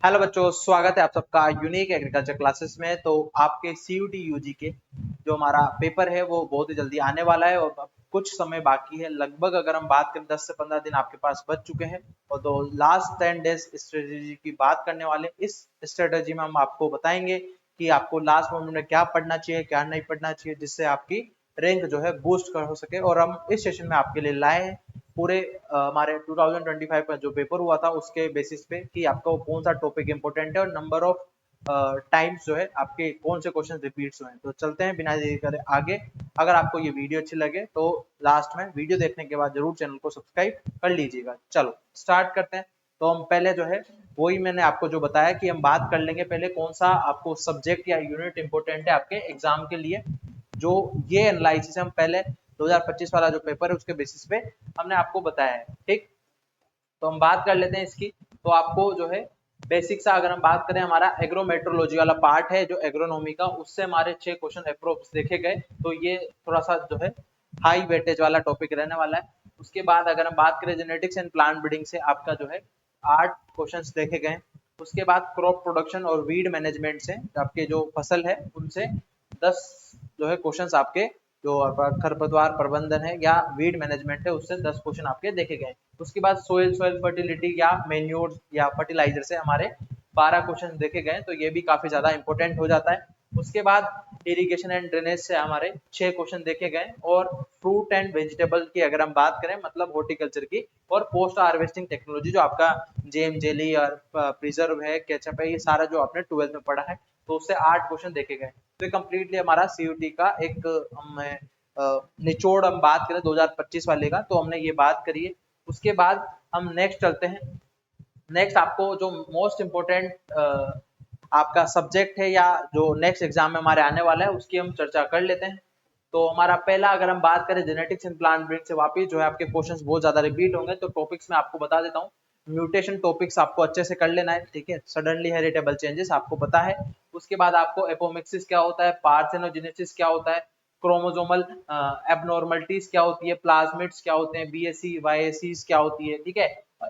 Hello बच्चों, स्वागत है आप सबका यूनिक एग्रीकल्चर क्लासेस में। तो आपके सीयूटी यूजी के जो हमारा पेपर है वो बहुत ही जल्दी आने वाला है और अब कुछ समय बाकी है। लगभग अगर हम बात करें 10 से 15 दिन आपके पास बच चुके हैं और तो लास्ट 10 डेज स्ट्रेटेजी की बात करने वाले। इस स्ट्रेटेजी में हम आपको बताएंगे कि आपको लास्ट मोमेंट में क्या पढ़ना चाहिए, क्या नहीं पढ़ना चाहिए, जिससे आपकी रैंक जो है बूस्ट कर हो सके। और हम इस सेशन में आपके लिए लाए हैं पूरे हमारे 2025 का जो पेपर हुआ था उसके बेसिस पे कि आपका कौन सा टॉपिक इंपॉर्टेंट है और नंबर ऑफ टाइम्स जो है आपके कौन से क्वेश्चन रिपीट्स हुए हैं। तो चलते हैं बिना देरी करे आगे। अगर आपको ये वीडियो अच्छी लगे तो लास्ट में वीडियो देखने के बाद जरूर चैनल को सब्सक्राइब कर लीजिएगा। चलो स्टार्ट करते हैं। तो हम पहले जो है वही मैंने आपको जो बताया कि हम बात कर लेंगे पहले कौन सा आपको सब्जेक्ट या यूनिट इंपॉर्टेंट है आपके एग्जाम के लिए। जो ये एनालिसिस हम पहले 2025 वाला जो पेपर है उसके बेसिस पे हमने आपको बताया है। ठीक, तो हम बात कर लेते हैं इसकी। तो आपको जो है बेसिक सा अगर हम बात करें, हमारा एग्रोमेट्रोलॉजी वाला पार्ट है जो एग्रोनॉमी का, उससे हमारे 6 क्वेश्चन अप्रोक्स देखे गए। तो ये थोड़ा सा जो है हाई वेटेज वाला टॉपिक रहने वाला है। उसके बाद अगर हम बात करें जेनेटिक्स एंड प्लांट ब्रीडिंग से आपका जो है 8 क्वेश्चन देखे गए। उसके बाद क्रॉप प्रोडक्शन और वीड मैनेजमेंट से आपके जो फसल है उनसे 10 जो है क्वेश्चंस आपके, जो आपका खरपतवार प्रबंधन है या वीड मैनेजमेंट है उससे 10 क्वेश्चन आपके देखे गए। उसके बाद सोयल फर्टिलिटी या मेन्योर या फर्टिलाइजर से हमारे 12 क्वेश्चन देखे गए। तो ये भी काफी ज्यादा इंपॉर्टेंट हो जाता है। उसके बाद इरिगेशन एंड ड्रेनेज से हमारे 6 क्वेश्चन देखे गए। और फ्रूट एंड वेजिटेबल की अगर हम बात करें, मतलब हॉर्टिकल्चर की, और पोस्ट हार्वेस्टिंग टेक्नोलॉजी जो आपका जेम जेली और प्रिजर्व है, केचप है, ये सारा जो आपने 12th में पढ़ा है, तो उससे 8 क्वेश्चन देखे गए। तो ये कंप्लीटली हमारा सीयूटी का एक निचोड़ हम बात करें 2025 वाले का, तो हमने ये बात करी है। उसके बाद हम नेक्स्ट चलते हैं। नेक्स्ट आपको जो मोस्ट इम्पोर्टेंट आपका सब्जेक्ट है या जो नेक्स्ट एग्जाम में हमारे आने वाला है उसकी हम चर्चा कर लेते हैं। तो हमारा पहला अगर हम बात करें जेनेटिक्स एंड प्लांट ब्रीडिंग से, वापिस जो है आपके क्वेश्चंस बहुत ज्यादा रिपीट होंगे। तो टॉपिक्स में आपको बता देता हूँ। म्यूटेशन टॉपिक्स आपको अच्छे से कर लेना है, ठीक है। सडनली हेरिटेबल चेंजेस आपको पता है। उसके बाद आपको एपोमिक्सिस क्या होता है, पार्थेनोजेनेसिस क्या होता है, क्रोमोसोमल एबनॉर्मलिटीज क्या होती है, प्लाज्मिड्स क्या होते हैं, बीएससी वाईएससी क्या होती है, ठीक है।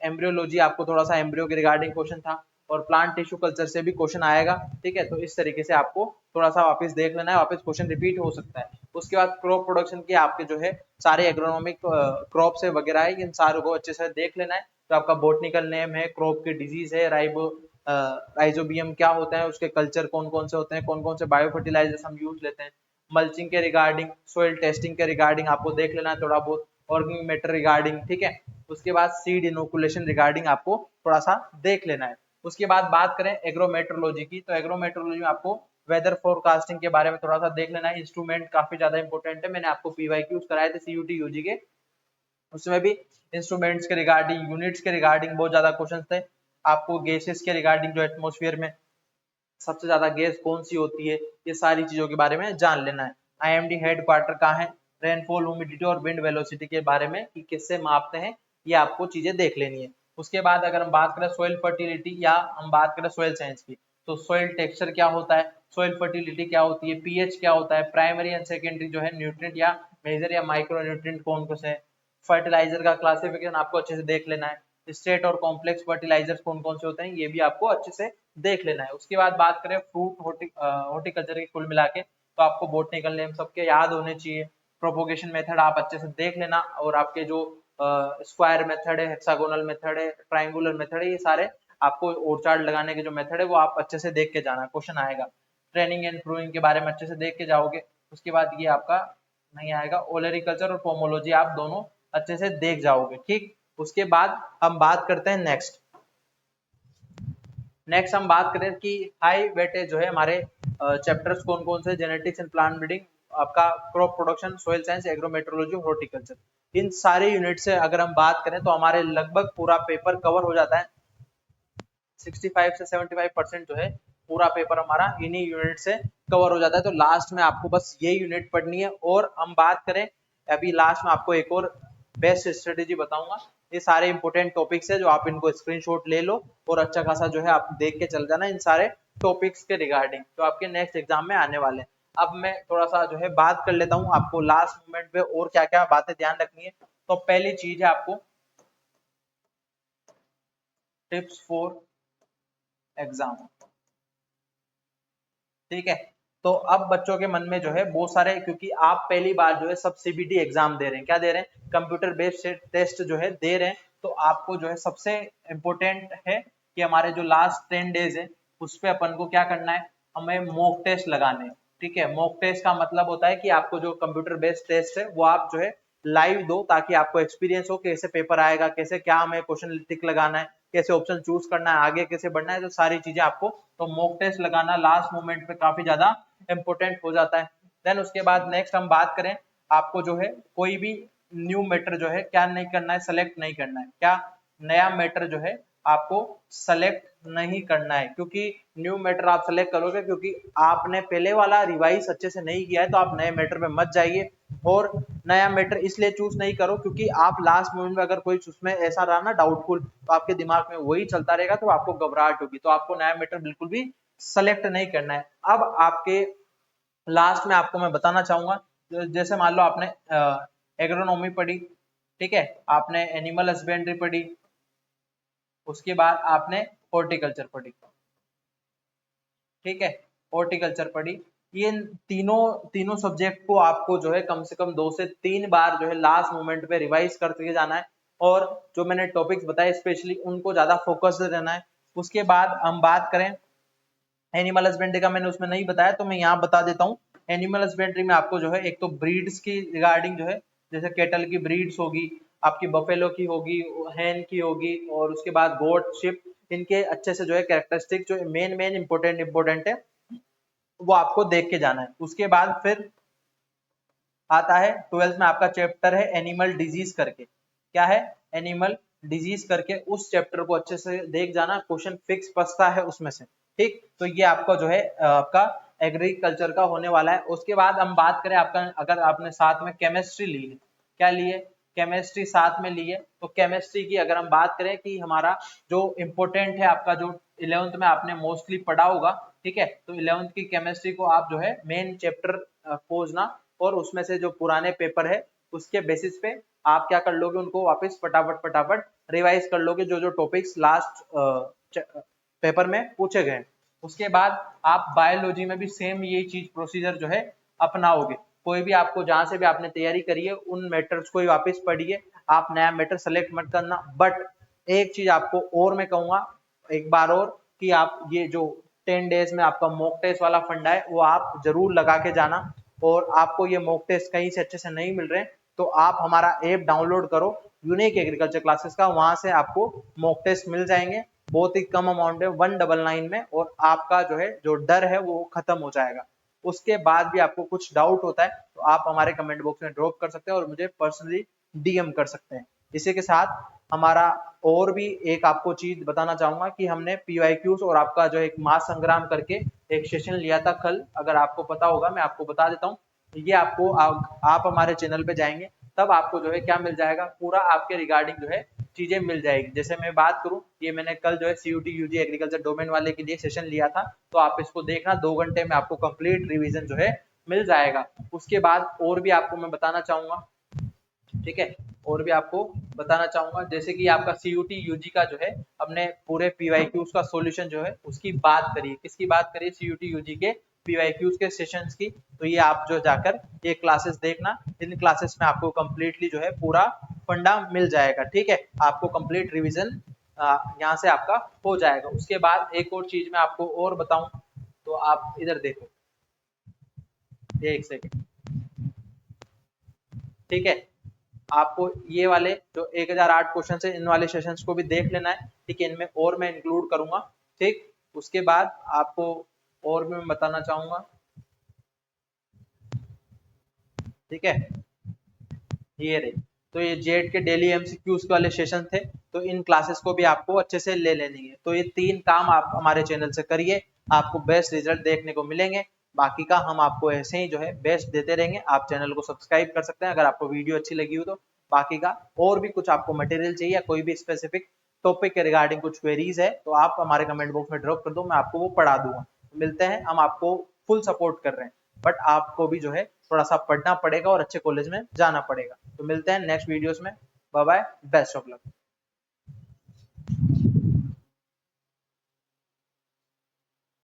एम्ब्रियोलॉजी आपको थोड़ा सा एम्ब्रियो के रिगार्डिंग क्वेश्चन था, और प्लांट टिश्यू कल्चर से भी क्वेश्चन आएगा, ठीक है। तो इस तरीके से आपको थोड़ा सा वापस देख लेना है, वापस क्वेश्चन रिपीट हो सकता है। उसके बाद क्रॉप प्रोडक्शन के आपके जो है सारे एग्रोनॉमिक क्रॉप से वगैरह है, इन सारों को अच्छे से देख लेना है। तो आपका बोटनिकल नेम है, क्रॉप की डिजीज है, राइजोबियम क्या होता है, उसके कल्चर कौन कौन से होते हैं, कौन कौन से बायो फर्टिलाइजर्स हम यूज लेते हैं, मल्चिंग के रिगार्डिंग, सोइल टेस्टिंग के रिगार्डिंग आपको देख लेना है थोड़ा बहुत, ऑर्गेनिक मैटर रिगार्डिंग, ठीक है। उसके बाद सीड इनोकुलेशन रिगार्डिंग आपको थोड़ा सा देख लेना है। उसके बाद बात करें एग्रोमेट्रोलॉजी की, तो एग्रोमेट्रोलॉजी में आपको वेदर फोरकास्टिंग के बारे में थोड़ा सा देख लेना है। इंस्ट्रूमेंट काफी ज्यादा इंपॉर्टेंट है, मैंने आपको पीवाईक्यूज कराए थे सीयूटी यूजी के, उसमें भी इंस्ट्रूमेंट्स के रिगार्डिंग, यूनिट्स के रिगार्डिंग बहुत ज्यादा क्वेश्चन थे। आपको गैसेस के रिगार्डिंग, जो एटमोस्फेयर में सबसे ज्यादा गैस कौन सी होती है, ये सारी चीजों के बारे में जान लेना है। आईएमडी हेड क्वार्टर कहाँ है, रेनफॉल, ह्यूमिडिटी और विंड वेलोसिटी के बारे में कि किससे मापते हैं, ये आपको चीजें देख लेनी है। उसके बाद अगर हम बात करें सोइल फर्टिलिटी या हम बात करें सोइल साइंस की, तो सोइल टेक्सचर क्या होता है, सोइल फर्टिलिटी क्या होती है, पीएच क्या होता है, प्राइमरी एंड सेकेंडरी जो है न्यूट्रिएंट या मेजर या माइक्रो न्यूट्रिएंट कौन कौन से हैं, फर्टिलाइजर का क्लासिफिकेशन आपको अच्छे से देख लेना है। स्टेट और कॉम्प्लेक्स फर्टिलाइजर्स कौन कौन से होते हैं ये भी आपको अच्छे से देख लेना है। उसके बाद बात करें फ्रूट हॉर्टिकल्चर की, कुल मिला के तो आपको बोटनिकल नेम सबके याद होने चाहिए। प्रोपोगेशन मेथड आप अच्छे से देख लेना, और आपके जो स्क्वायर मेथड है, हेक्सागोनल मेथड है, ट्राइंगुलर मेथड है, ये सारे आपको ओरचार्ड लगाने के जो मेथड है वो आप अच्छे से देख के जाना, क्वेश्चन आएगा। ट्रेनिंग एंड प्रूविंग के बारे में अच्छे से देख के जाओगे। उसके बाद ये आपका नहीं आएगा, ओलेरिकल्चर और पोमोलॉजी आप दोनों अच्छे से देख जाओगे, ठीक। उसके बाद हम बात करते हैं नेक्स्ट। नेक्स्ट हम बात करें कि हाई वेटेज जो है हमारे चैप्टर्स कौन कौन से, जेनेटिक्स एंड प्लांट ब्रीडिंग, आपका crop production, soil science, agrometeorology, horticulture. इन सारे यूनिट से अगर हम बात करें तो हमारे लगभग पूरा पेपर कवर हो जाता है। 65 से 75% जो है पूरा पेपर हमारा इन्हीं यूनिट से कवर हो जाता है। तो लास्ट में आपको बस ये यूनिट पढ़नी है। और हम बात करें अभी लास्ट में आपको एक और बेस्ट स्ट्रेटेजी बताऊंगा। ये सारे इंपॉर्टेंट टॉपिक्स है जो आप इनको स्क्रीनशॉट ले लो और अच्छा खासा जो है आप देख के चल जाना इन सारे टॉपिक्स के रिगार्डिंग जो आपके नेक्स्ट एग्जाम में आने वाले हैं। अब मैं थोड़ा सा जो है बात कर लेता हूँ आपको लास्ट मोमेंट पे और क्या क्या बातें ध्यान रखनी है। तो पहली चीज है आपको टिप्स फॉर एग्जाम। ठीक है, तो अब बच्चों के मन में जो है बहुत सारे, क्योंकि आप पहली बार जो है सब सीबीटी एग्जाम दे रहे हैं, क्या दे रहे हैं, कंप्यूटर बेस्ड टेस्ट जो है दे रहे हैं, तो आपको जो है सबसे इम्पोर्टेंट है कि हमारे जो लास्ट 10 डेज है उस पे अपन को क्या करना है, हमें मॉक टेस्ट लगाने हैं। ठीक है, मॉक टेस्ट का मतलब होता है कि आपको जो कंप्यूटर बेस्ड टेस्ट है वो आप जो है लाइव दो, ताकि आपको एक्सपीरियंस हो कैसे पेपर आएगा, कैसे क्या हमें क्वेश्चन टिक लगाना है, कैसे ऑप्शन चूज करना है, आगे कैसे बढ़ना है, तो सारी चीजें आपको, तो मॉक टेस्ट लगाना लास्ट मोमेंट पे काफी ज्यादा इंपॉर्टेंट हो जाता है। देन उसके बाद नेक्स्ट हम बात करें, आपको जो है कोई भी न्यू मैटर जो है क्या नहीं करना है, सेलेक्ट नहीं करना है, क्या नया मैटर जो है आपको सेलेक्ट नहीं करना है, क्योंकि न्यू मैटर आप सेलेक्ट करोगे क्योंकि आपने पहले वाला रिवाइज अच्छे से नहीं किया है, तो आप नए मैटर में मत जाइए। और नया मैटर इसलिए चूज नहीं करो क्योंकि आप लास्ट मोमेंट में अगर कोई उसमें ऐसा रहा ना डाउटफुल, तो आपके दिमाग में वही चलता रहेगा, तो आपको घबराहट होगी, तो आपको नया मैटर बिल्कुल भी सेलेक्ट नहीं करना है। अब आपके लास्ट में आपको मैं बताना चाहूंगा, जैसे मान लो आपने एग्रोनॉमी पढ़ी, ठीक है, आपने एनिमल हस्बेंड्री पढ़ी, उसके बाद आपने हॉर्टिकल्चर पढ़ी, ठीक है, हॉर्टिकल्चर पढ़ी, ये तीनों तीनों सब्जेक्ट को आपको जो है कम से कम 2 से 3 बार जो है लास्ट मोमेंट पे रिवाइज करते जाना है, और जो मैंने टॉपिक्स बताए स्पेशली उनको ज्यादा फोकस रहना है। उसके बाद हम बात करें एनिमल हस्बेंड्री का, मैंने उसमें नहीं बताया तो मैं यहाँ बता देता हूँ। एनिमल हस्बेंड्री में आपको जो है एक तो ब्रीड्स की रिगार्डिंग जो है, जैसे केटल की ब्रीड्स होगी, आपकी बफेलो की होगी, हैन की होगी, और उसके बाद गोट शिप, इनके अच्छे से जो है कैरेक्टरिस्टिक जो मेन मेन इंपोर्टेंट है वो आपको देख के जाना है। उसके बाद फिर आता है 12th में आपका चैप्टर है एनिमल डिजीज करके, क्या है, एनिमल डिजीज करके, उस चैप्टर को अच्छे से देख जाना, क्वेश्चन फिक्स बसता है उसमें से। ठीक, तो ये आपका जो है आपका एग्रीकल्चर का होने वाला है। उसके बाद हम बात करें आपका, अगर आपने साथ में केमिस्ट्री ली है, क्या ली है, केमिस्ट्री साथ में ली है, तो केमिस्ट्री की अगर हम बात करें कि हमारा जो इम्पोर्टेंट है आपका, जो 11th में आपने मोस्टली पढ़ा होगा, ठीक है, तो 11th की केमिस्ट्री को आप जो है मेन चैप्टर खोजना, और उसमें से जो पुराने पेपर है उसके बेसिस पे आप क्या कर लोगे, उनको वापस फटाफट फटाफट रिवाइज कर लोगे, जो जो टॉपिक्स लास्ट पेपर में पूछे गए। उसके बाद आप बायोलॉजी में भी सेम ये चीज प्रोसीजर जो है अपनाओगे। कोई भी आपको जहां से भी आपने तैयारी करी है उन मैटर्स को ही वापस पढ़िए, आप नया मैटर सेलेक्ट मत करना। बट एक चीज आपको और मैं कहूंगा एक बार और, कि आप ये जो 10 डेज में आपका मॉक टेस्ट वाला फंडा है वो आप जरूर लगा के जाना। और आपको ये मॉक टेस्ट कहीं से अच्छे से नहीं मिल रहे, तो आप हमारा ऐप डाउनलोड करो यूनिक एग्रीकल्चर क्लासेस का, वहां से आपको मॉक टेस्ट मिल जाएंगे, बहुत ही कम अमाउंट है 199 में, और आपका जो है जो डर है वो खत्म हो जाएगा। उसके बाद भी आपको कुछ डाउट होता है तो आप हमारे कमेंट बॉक्स में ड्रॉप कर सकते हैं और मुझे पर्सनली डीएम कर सकते हैं। इसी के साथ हमारा और भी एक आपको चीज बताना चाहूंगा कि हमने पीवाईक्यूज और आपका जो एक महासंग्राम करके एक सेशन लिया था कल, अगर आपको पता होगा मैं आपको बता देता हूँ। ये आपको आप हमारे चैनल पे जाएंगे तब आपको जो है क्या मिल जाएगा, पूरा आपके रिगार्डिंग जो है चीजें मिल जाएगी। जैसे मैं बात करूं, ये मैंने कल जो है सीयूटी यूजी एग्रीकल्चर डोमेन वाले के लिए सेशन लिया था, तो आप इसको देखना, 2 घंटे में आपको कंप्लीट रिवीजन जो है मिल जाएगा। उसके बाद और भी आपको मैं बताना चाहूंगा, ठीक है, और भी आपको बताना चाहूंगा, जैसे कि आपका सीयूटी यूजी का जो है हमने पूरे पीवाईक्यूज का सॉल्यूशन जो है उसकी बात करी, किसकी बात करी, सीयूटी यूजी के पीवाईक्यूज के सेशंस की। तो ये आप जो जाकर ये क्लासेस देखना, इन क्लासेस में आपको कंप्लीटली जो है पूरा फंडा मिल जाएगा। ठीक है, आपको कंप्लीट रिवीजन यहाँ से आपका हो जाएगा। उसके बाद एक और चीज मैं आपको और बताऊं, तो आप इधर देखो, एक सेकेंड, ठीक है, आपको ये वाले जो 1008 क्वेश्चन है इन वाले सेशंस को भी देख लेना है, ठीक है, इनमें और मैं इंक्लूड करूंगा। ठीक, उसके बाद आपको और भी मैं बताना चाहूंगा, ठीक है, ये रही, तो ये जेड के डेली एमसीक्यूज वाले सेशन थे, तो इन क्लासेस को भी आपको अच्छे से ले लेनी है। तो ये 3 काम आप हमारे चैनल से करिए, आपको बेस्ट रिजल्ट देखने को मिलेंगे। बाकी का हम आपको ऐसे ही जो है बेस्ट देते रहेंगे। आप चैनल को सब्सक्राइब कर सकते हैं अगर आपको वीडियो अच्छी लगी हो तो। बाकी का और भी कुछ आपको मटेरियल चाहिए या कोई भी स्पेसिफिक टॉपिक के रिगार्डिंग कुछ क्वेरीज है तो आप हमारे कमेंट बॉक्स में ड्रॉप कर दो, मैं आपको वो पढ़ा दूंगा। मिलते हैं, हम आपको फुल सपोर्ट कर रहे हैं, बट आपको भी जो है थोड़ा सा पढ़ना पड़ेगा और अच्छे कॉलेज में जाना पड़ेगा। तो मिलते हैं नेक्स्ट वीडियोस में, bye bye, best of luck.